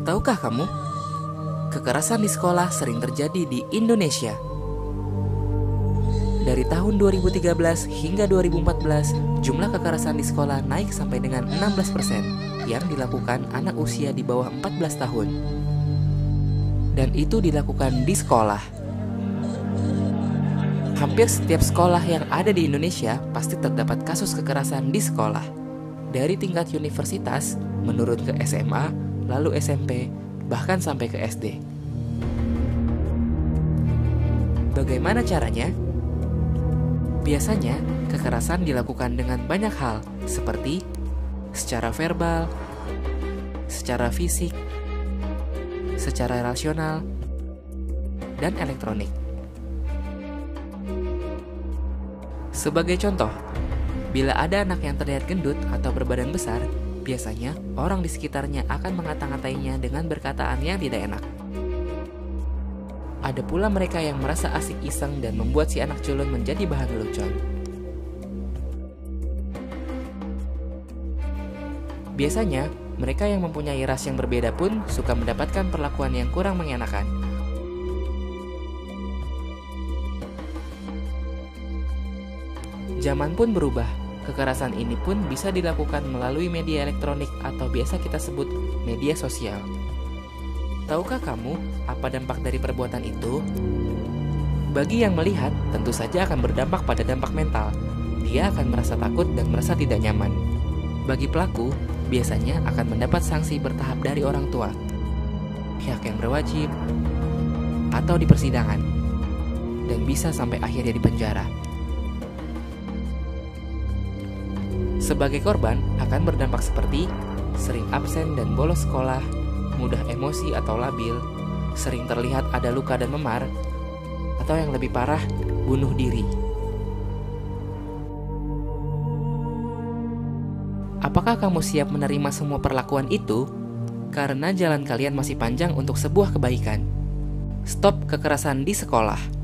Tahukah kamu, kekerasan di sekolah sering terjadi di Indonesia. Dari tahun 2013 hingga 2014, jumlah kekerasan di sekolah naik sampai dengan 16% yang dilakukan anak usia di bawah 14 tahun. Dan itu dilakukan di sekolah. Hampir setiap sekolah yang ada di Indonesia pasti terdapat kasus kekerasan di sekolah. Dari tingkat universitas, menurun ke SMA, lalu SMP, bahkan sampai ke SD. Bagaimana caranya? Biasanya, kekerasan dilakukan dengan banyak hal, seperti secara verbal, secara fisik, secara rasional, dan elektronik. Sebagai contoh, bila ada anak yang terlihat gendut atau berbadan besar, biasanya orang di sekitarnya akan mengata-ngatainya dengan berkataan yang tidak enak. Ada pula mereka yang merasa asik iseng dan membuat si anak culun menjadi bahan lelucon. Biasanya, mereka yang mempunyai ras yang berbeda pun suka mendapatkan perlakuan yang kurang mengenakan. Zaman pun berubah. Kekerasan ini pun bisa dilakukan melalui media elektronik atau biasa kita sebut media sosial. Tahukah kamu apa dampak dari perbuatan itu? Bagi yang melihat, tentu saja akan berdampak pada dampak mental. Dia akan merasa takut dan merasa tidak nyaman. Bagi pelaku, biasanya akan mendapat sanksi bertahap dari orang tua, pihak yang berwajib, atau di persidangan, dan bisa sampai akhirnya di penjara. Sebagai korban akan berdampak seperti sering absen dan bolos sekolah, mudah emosi atau labil, sering terlihat ada luka dan memar, atau yang lebih parah, bunuh diri. Apakah kamu siap menerima semua perlakuan itu? Karena jalan kalian masih panjang untuk sebuah kebaikan. Stop kekerasan di sekolah.